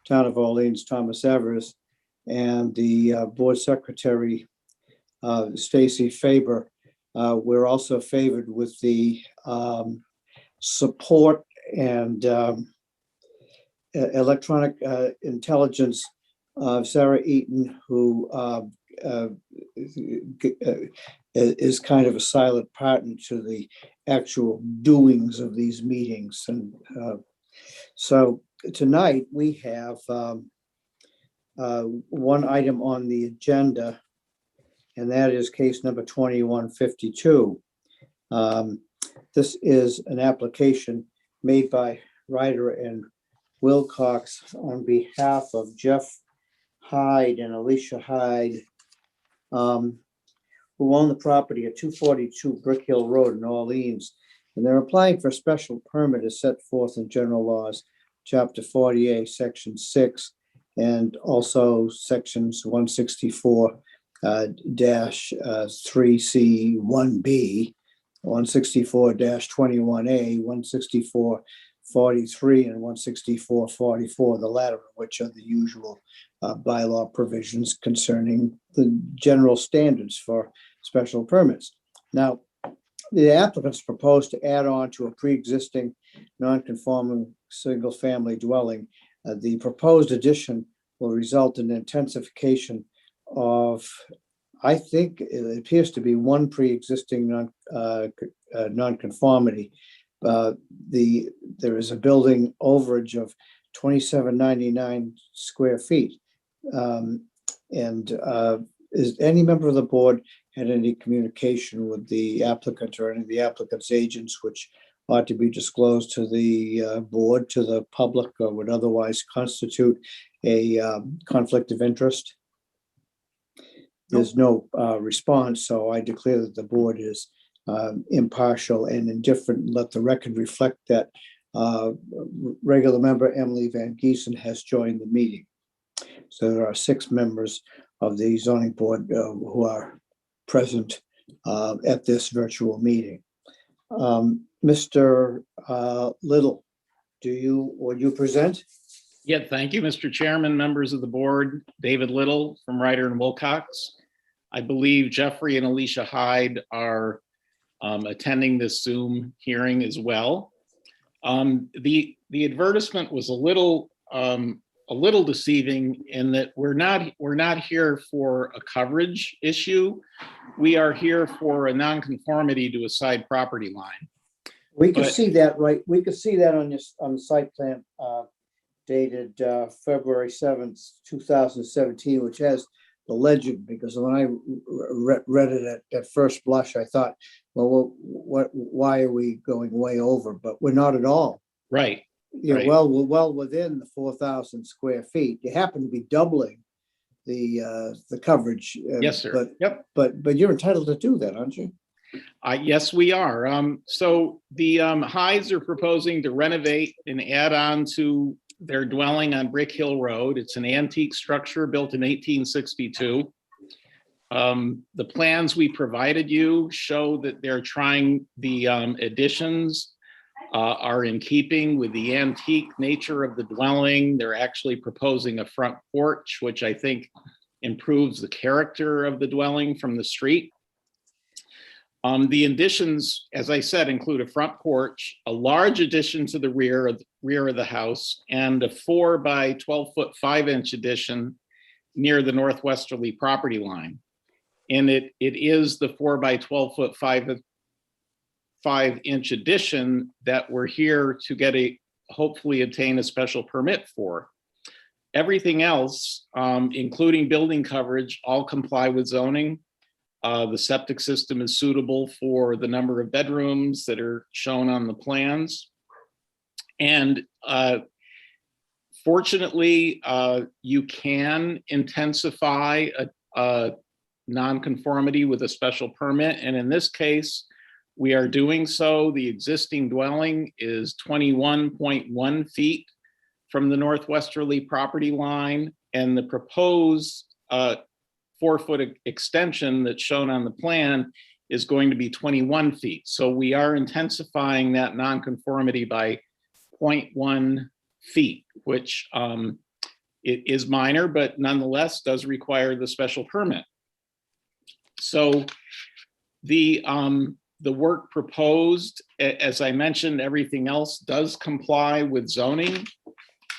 Town of Orleans, Thomas Evers, and the board secretary, Stacy Faber. We're also favored with the support and electronic intelligence of Sarah Eaton, who is kind of a silent partner to the actual doings of these meetings. And so tonight we have one item on the agenda, and that is case number 2152. This is an application made by Ryder and Wilcox on behalf of Jeff Hyde and Alicia Hyde, who own the property at 242 Brick Hill Road in Orleans. And they're applying for a special permit as set forth in General Laws, Chapter 48, Section 6, and also Sections 164 3C1B, 164-21A, 164-43, and 164-44, the latter of which are the usual bylaw provisions concerning the general standards for special permits. Now, the applicants propose to add on to a pre-existing non-conforming single-family dwelling. The proposed addition will result in intensification of, I think it appears to be one pre-existing non-conformity. There is a building overage of 2799 square feet. Is any member of the board had any communication with the applicant or any of the applicant's agents which ought to be disclosed to the board, to the public, or would otherwise constitute a conflict of interest? There's no response, so I declare that the board is impartial and indifferent. Let the record reflect that regular member Emily Van Giesen has joined the meeting. So there are 6 members of the zoning board who are present at this virtual meeting. Mr. Little, would you present? Yeah, thank you, Mr. Chairman, members of the board. David Little from Ryder and Wilcox. I believe Jeffrey and Alicia Hyde are attending this Zoom hearing as well. The advertisement was a little deceiving in that we're not here for a coverage issue. We are here for a nonconformity to a side property line. We could see that, right? We could see that on the site plan dated February 7th, 2017, which has the legend, because when I read it at first blush, I thought, well, why are we going way over? But we're not at all. Right. You're right. well within the 4,000 square feet. You happen to be doubling the coverage. Yes, sir. But, yep. But you're entitled to do that, aren't you? Yes, we are. So the Hydes are proposing to renovate and add on to their dwelling on Brick Hill Road. It's an antique structure built in 1862. The plans we provided you show that they're trying, the additions are in keeping with the antique nature of the dwelling. They're actually proposing a front porch, which I think improves the character of the dwelling from the street. The additions, as I said, include a front porch, a large addition to the rear of the house, and a 4 by 12 foot 5-inch addition near the northwesterly property line. And it is the 4 by 12 foot 5-inch addition that we're here to hopefully obtain a special permit for. Everything else, including building coverage, all comply with zoning. The septic system is suitable for the number of bedrooms that are shown on the plans. And fortunately, you can intensify a nonconformity with a special permit. And in this case, we are doing so. The existing dwelling is 21.1 feet from the northwesterly property line, and the proposed 4-foot extension that's shown on the plan is going to be 21 feet. So we are intensifying that nonconformity by 0.1 feet, which It is minor, but nonetheless does require the special permit. So the work proposed, as I mentioned, everything else does comply with zoning.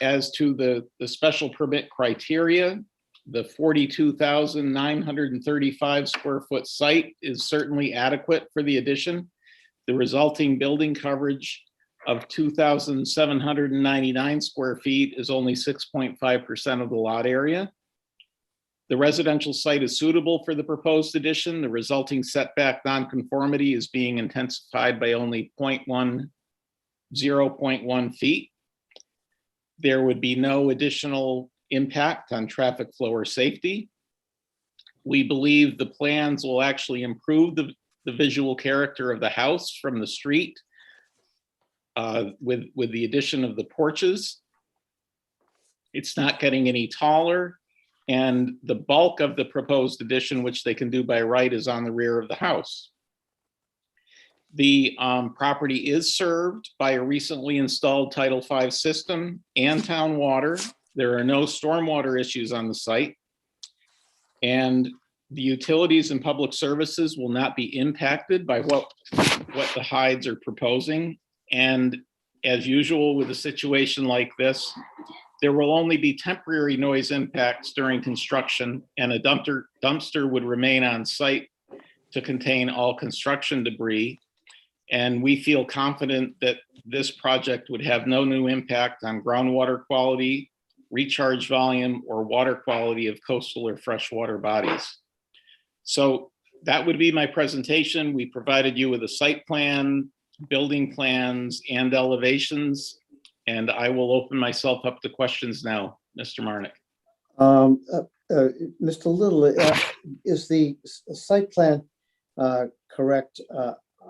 As to the special permit criteria, the 42,935 square foot site is certainly adequate for the addition. The resulting building coverage of 2,799 square feet is only 6.5% of the lot area. The residential site is suitable for the proposed addition. The resulting setback nonconformity is being intensified by only 0.1 feet. There would be no additional impact on traffic flow or safety. We believe the plans will actually improve the visual character of the house from the street with the addition of the porches. It's not getting any taller, and the bulk of the proposed addition, which they can do by right, is on the rear of the house. The property is served by a recently installed Title V system and town water. There are no stormwater issues on the site. And the utilities and public services will not be impacted by what the Hydes are proposing. And as usual with a situation like this, there will only be temporary noise impacts during construction, and a dumpster would remain on site to contain all construction debris. And we feel confident that this project would have no new impact on groundwater quality, recharge volume, or water quality of coastal or freshwater bodies. So that would be my presentation. We provided you with a site plan, building plans, and elevations. And I will open myself up to questions now, Mr. Marnick. Mr. Little, is the site plan correct?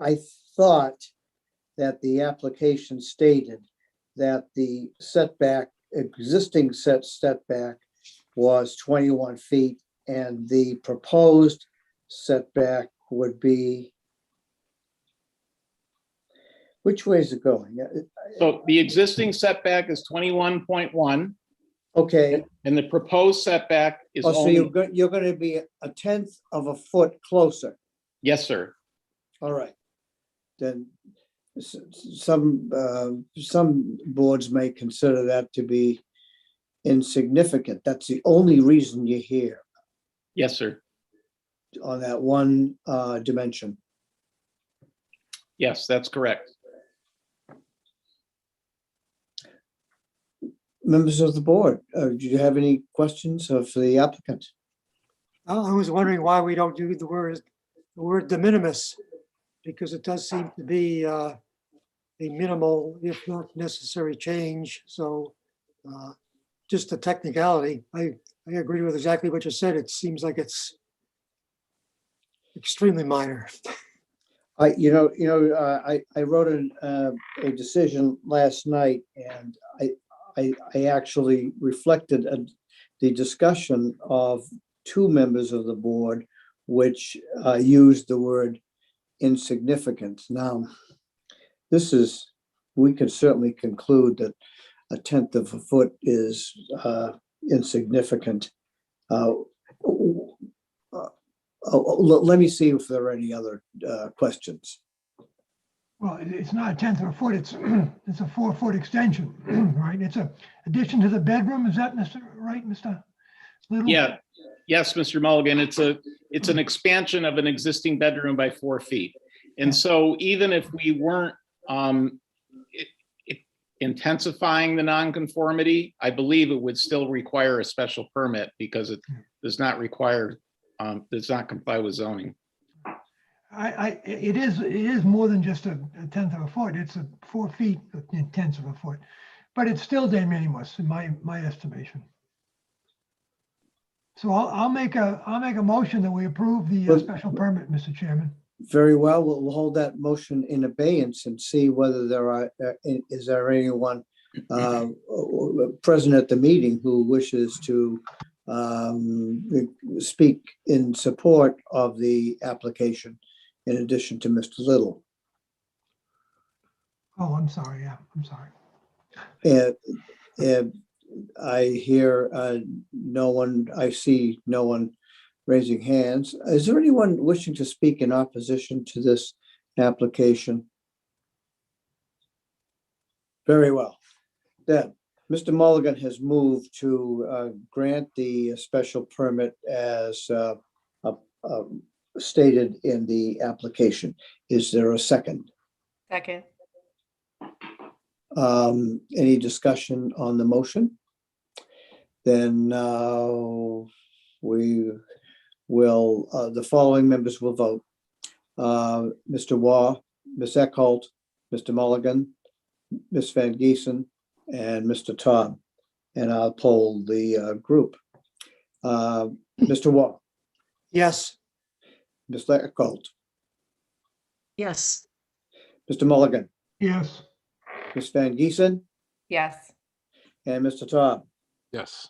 I thought that the application stated that the existing setback was 21 feet, and the proposed setback would be, which way is it going? So the existing setback is 21.1. Okay. And the proposed setback is Oh, so only, you're going to be a tenth of a foot closer. yes, sir. All right. Then some boards may consider that to be insignificant. That's the only reason you hear Yes, sir. on that one dimension. Yes, that's correct. Members of the board, do you have any questions of the applicant? I was wondering why we don't do the word de minimis, because it does seem to be a minimal, if not necessary, change. So just a technicality. I agree with exactly what you said. It seems like it's extremely minor. I wrote a decision last night, and I actually reflected the discussion of two members of the board, which used the word insignificant. Now, we could certainly conclude that a tenth of a foot is insignificant. Let me see if there are any other questions. Well, it's not a tenth of a foot, it's a 4-foot extension, right? It's a addition to the bedroom, is that right, Mr. Little? Yeah. Yes, Mr. Mulligan, it's an expansion of an existing bedroom by 4 feet. And so even if we weren't intensifying the nonconformity, I believe it would still require a special permit because it does not comply with zoning. It is more than just a tenth of a foot. It's a 4 feet, tenths of a foot, but it's still de minimis in my estimation. So I'll make a motion that we approve the special permit, Mr. Chairman. Very well. We'll hold that motion in abeyance and see whether is there anyone present at the meeting who wishes to speak in support of the application, in addition to Mr. Little. Oh, I'm sorry. Yeah, I'm sorry. I hear no one, I see no one raising hands. Is there anyone wishing to speak in opposition to this application? Very well. Then, Mr. Mulligan has moved to grant the special permit as stated in the application. Is there a second? Second. Any discussion on the motion? Then we will, the following members will vote. Mr. Waugh, Ms. Eckholt, Mr. Mulligan, Ms. Van Giesen, and Mr. Todd. And I'll poll the group. Mr. Waugh, Yes, Ms. Eckholt, Yes. Mr. Mulligan, Yes, Ms. Van Giesen, Yes. and Mr. Todd. Yes.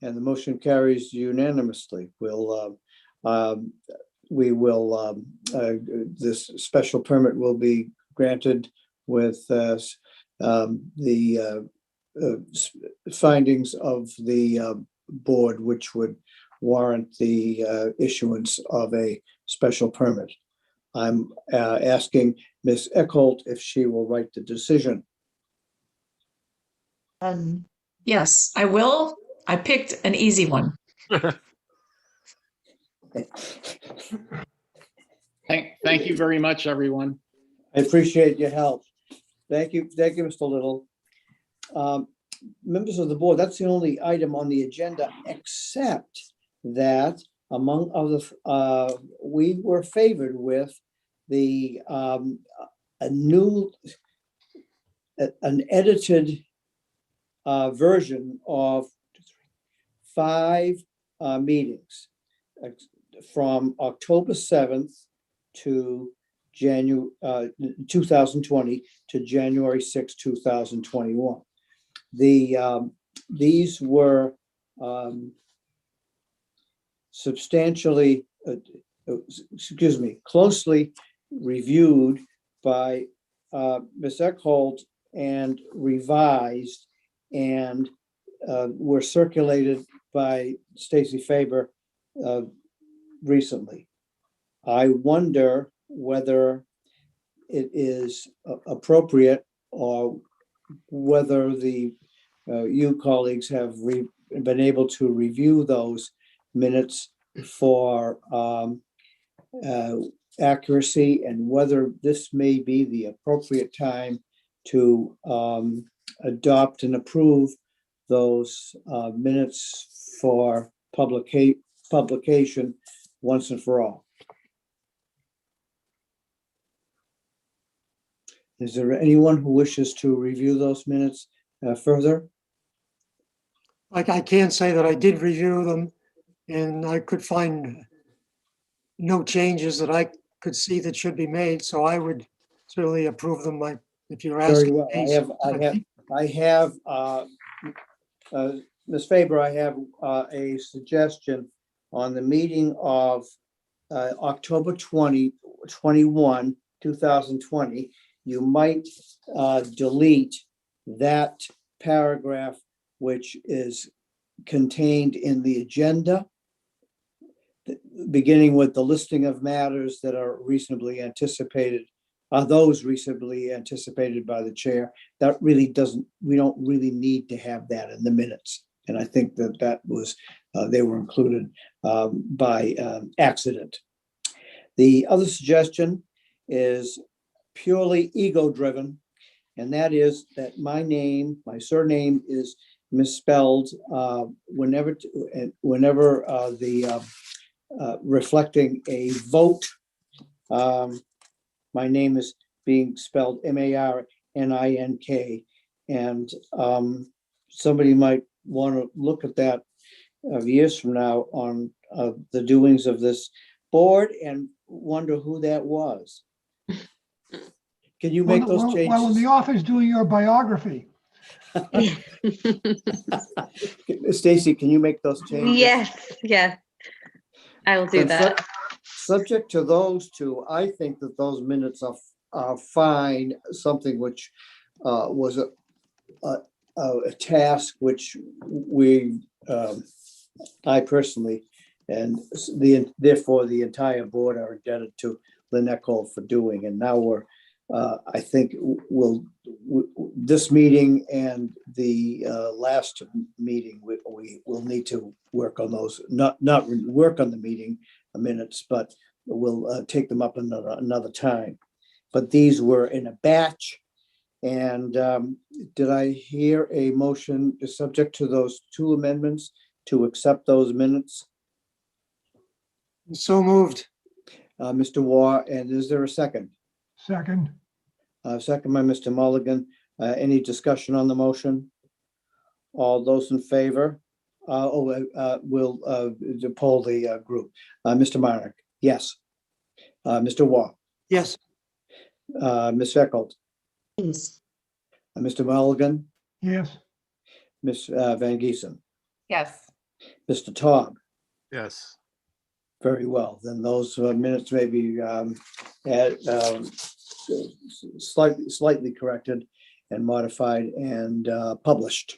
And the motion carries unanimously. We will, this special permit will be granted with the findings of the board, which would warrant the issuance of a special permit. I'm asking Ms. Eckholt if she will write the decision. Yes, I will. I picked an easy one. Thank you very much, everyone. I appreciate your help. Thank you, Mr. Little. Members of the board, that's the only item on the agenda, except that among other, we were favored with an edited version of 5 meetings from October 7th to January 2020 to January 6, 2021. These were substantially, closely reviewed by Ms. Eckholt and revised, and were circulated by Stacy Faber recently. I wonder whether it is appropriate or whether you colleagues have been able to review those minutes for accuracy, and whether this may be the appropriate time to adopt and approve those minutes for publication once and for all. Is there anyone who wishes to review those minutes further? like I can say that I did review them and I could find no changes that I could see that should be made, so I would certainly approve them, like, if you're Very asking. well. me. I have, Ms. Faber, I have a suggestion on the meeting of October 21, 2020. You might delete that paragraph, which is contained in the agenda, beginning with the listing of matters that are reasonably anticipated. Are those reasonably anticipated by the chair? That really doesn't, we don't really need to have that in the minutes. And I think that was, they were included by accident. The other suggestion is purely ego-driven, and that is that my surname is misspelled whenever reflecting a vote. My name is being spelled M-A-R-N-I-N-K, and somebody might want to look at that years from now on the doings of this board and wonder who that was. Can you make those Well, when changes? the author's doing your biography. Stacy, can you make those changes? Yes, I will do And that. Subject to those two, I think that those minutes are fine, something which was a task which I personally, and therefore the entire board are indebted to Lynn Eckhold for doing. And now I think this meeting and the last meeting, we will need to work on those, not work on the meeting minutes, but we'll take them up another time. But these were in a batch. And did I hear a motion subject to those two amendments to accept those minutes? So moved. Mr. Waugh, and is there a second? Second, Second by Mr. Mulligan. Any discussion on the motion? All those in favor? We'll poll the group. Mr. Marek, yes. Mr. Waugh, Yes. Ms. Eckhold, Yes. Mr. Mulligan, yes, Ms. Van Giesen, Yes. Mr. Taub. Yes. Very well, then those minutes may be slightly corrected and modified and published.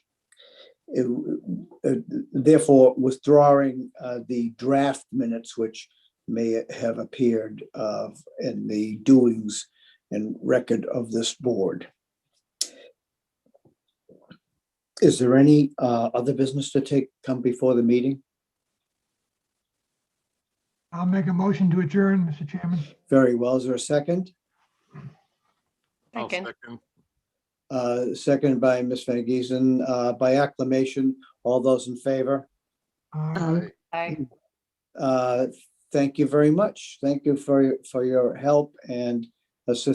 Therefore, withdrawing the draft minutes which may have appeared in the doings and record of this board. Is there any other business to come before the meeting? I'll make a motion to adjourn, Mr. Chairman. Very well. Is there a second? Second. Second by Ms. Van Giesen, by acclamation. All those in favor? Aye. Thank you very much. Thank you for your help and assistance.